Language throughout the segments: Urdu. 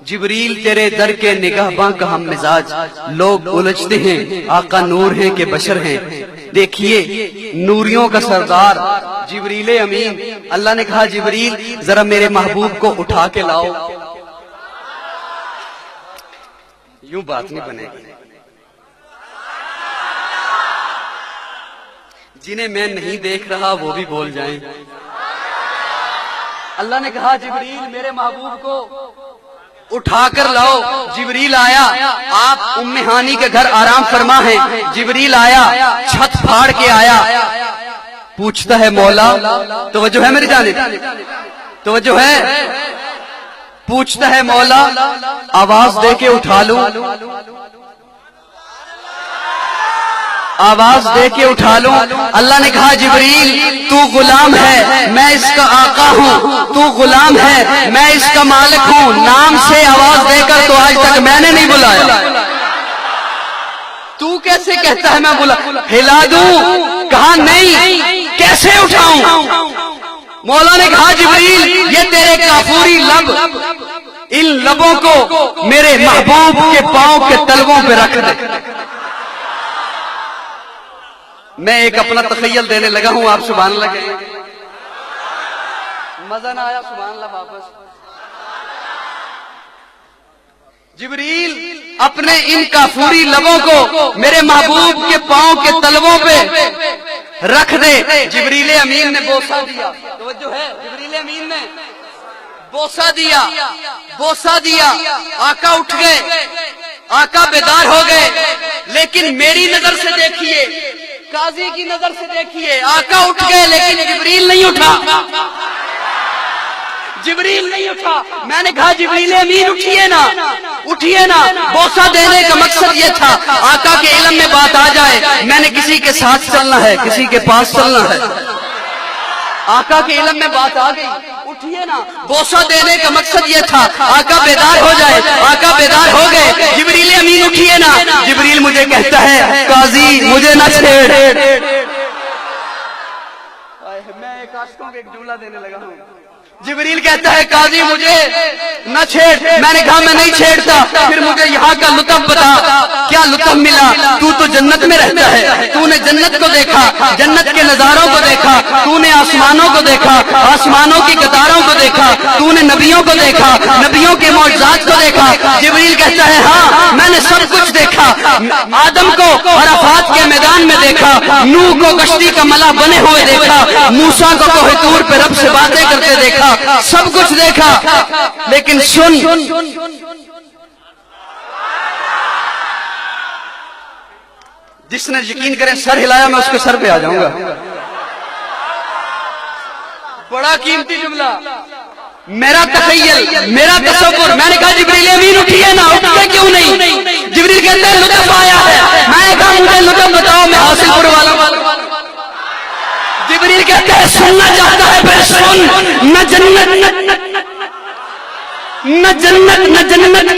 جبریل تیرے در کے نگہباں کا ہم مزاج، لوگ الجھتے ہیں آقا نور ہیں کہ بشر ہیں۔ دیکھیے نوریوں کا سردار جبریل امین، اللہ نے کہا جبریل ذرا میرے محبوب کو اٹھا کے لاؤ۔ یوں بات نہیں بنے گی، جنہیں میں نہیں دیکھ رہا وہ بھی بول جائیں۔ اللہ نے کہا جبریل میرے محبوب کو اٹھا کر لاؤ۔ جبریل آیا، آپ ام ہانی کے گھر آرام فرما ہیں، جبریل آیا چھت پھاڑ کے آیا، پوچھتا ہے مولا، توجہ ہے میری جانب، توجہ ہے، پوچھتا ہے مولا آواز دے کے اٹھا لوں، آواز دے کے اٹھا لوں۔ اللہ نے کہا جبریل تو غلام ہے، میں اس کا آقا ہوں، تو غلام ہے، میں اس کا مالک ہوں، نام سے آواز دے کر تو آج تک میں نے نہیں بلایا، تو کیسے کہتا ہے میں بلا ہلا دوں؟ کہا نہیں، کیسے اٹھاؤں؟ مولا نے کہا جبریل یہ تیرے کافوری لب، ان لبوں کو میرے محبوب کے پاؤں کے تلووں پہ رکھ دے۔ میں ایک اپنا تخیل دینے لگا ہوں، آپ سبحان اللہ کہیں، مزہ نہ آیا؟ سبحان اللہ واپس۔ جبریل اپنے ان کافوری لبوں کو میرے محبوب کے پاؤں کے تلووں پہ رکھ دے۔ جبریل امین نے بوسہ دیا، توجہ ہے، جبریل امین نے بوسہ دیا، بوسہ دیا، آقا اٹھ گئے، آقا بیدار ہو گئے، لیکن میری نظر سے دیکھیے، قاضی کی نظر سے دیکھیے، آقا اٹھ گئے لیکن جبریل نہیں اٹھا، جبریل نہیں اٹھا۔ میں نے کہا جبریل امین اٹھیے نا، اٹھیے نا۔ بوسہ دینے کا مقصد یہ تھا آقا کے علم میں بات آ جائے، میں نے کسی کے ساتھ چلنا ہے، کسی کے پاس چلنا ہے، آقا کے علم میں بات آ گئی، اٹھیے نا۔ بوسہ دینے کا مقصد یہ تھا آقا بیدار ہو جائے، آقا بیدار ہو گئے، جبریل امین اٹھیے نا۔ جبریل مجھے کہتا ہے قاضی مجھے نہ چھیڑ۔ میں ایک عاشقوں کو ایک جملہ دینے لگا ہوں، جبریل کہتا ہے قاضی مجھے نہ چھیڑ۔ میں نے کہا میں نہیں چھیڑتا، پھر مجھے یہاں کا لطف بتا، کیا لطف ملا؟ تو جنت میں رہتا ہے، تو نے جنت کو دیکھا، جنت کے نظاروں کو دیکھا، تو نے آسمانوں کو دیکھا، آسمانوں کی قطاروں کو دیکھا، تو نے نبیوں کو دیکھا، نبیوں کے معجزات کو دیکھا۔ جبریل کہتا ہے ہاں میں نے سب کچھ دیکھا، آدم کو عرفات کے میدان میں دیکھا، نوح کو کشتی کا ملا بنے ہوئے دیکھا، موسیٰ کو کوہ طور پہ رب سے باتیں کرتے دیکھا، سب کچھ دیکھا، لیکن سن، جس نے یقین کرے سر ہلایا میں اس کے سر پہ آ جاؤں گا۔ بڑا قیمتی جملہ، میرا تخیل، میرا تصور۔ میں نے کہا جبریل امین اٹھیے نا، اٹھتے کیوں نہیں؟ جبریل کہتے ہیں لطف آیا ہے۔ میں نے کہا مجھے لطف بتاؤ، میں حاصل پور والا۔ جبریل کہتے ہیں سننا چاہتا ہے پھر سن، نہ جنت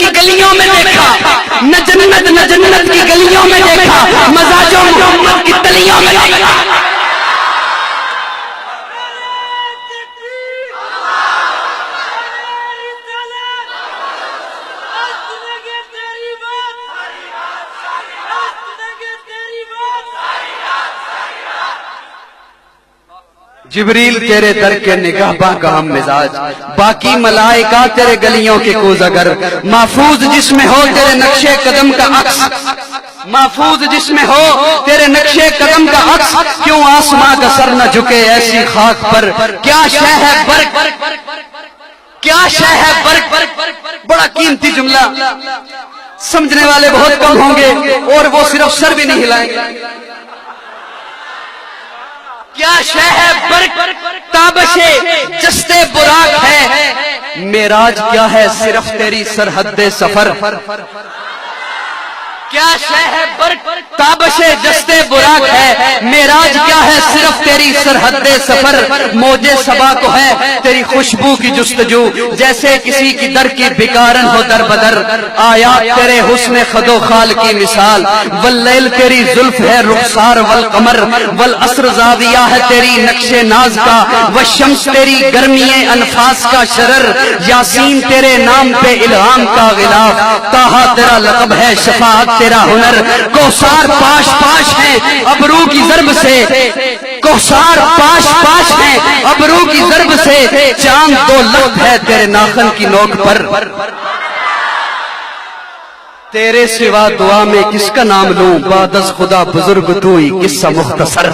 کی گلیوں میں دیکھا، نہ جنت کی گلیوں میں دیکھا، مزاج و محمد کی تلیوں میں دیکھا۔ جبریل تیرے در کے نگہباں کا ہم مزاج، باقی ملائکہ تیرے گلیوں کے کوزگر، محفوظ جس میں ہو تیرے نقش قدم کا عکس، محفوظ جس میں ہو تیرے نقش قدم کا عکس، کیوں آسماں کا سر نہ جھکے ایسی خاک پر، کیا شے ہے برق، کیا شے ہے برق۔ بڑا قیمتی جملہ، سمجھنے والے بہت کم ہوں گے اور وہ صرف سر بھی نہیں ہلائیں گے۔ کیا شے ہے برق، تابش جستے براق ہے، معراج کیا ہے صرف تیری سرحد سفر۔ کیا شے ہے برق تابش جستے براق ہے، معراج کیا ہے صرف تیری سرحد سفر، موج صبا کو ہے تیری خوشبو کی جستجو، جیسے کسی کی در کی بکارن ہو در بدر، آیات تیرے حسن خد و خال کی مثال، واللیل تیری زلف ہے رخسار والقمر، والعصر زاویہ ہے تیری نقش ناز کا، والشمس تیری گرمی انفاس کا شرر، یاسین تیرے نام پہ الہام کا غلاف، طٰہٰ تیرا لقب ہے شفاعت تیرا ہنر، کوثر پاش پاش ہیں ابرو کی ضرب سے، کوثر پاش پاش ہیں ابرو کی ضرب سے، چاند دو لخت ہے تیرے ناخن کی نوک پر، تیرے سوا دعا میں کس کا نام لوں، بعد از خدا بزرگ تو ہی قصہ مختصر۔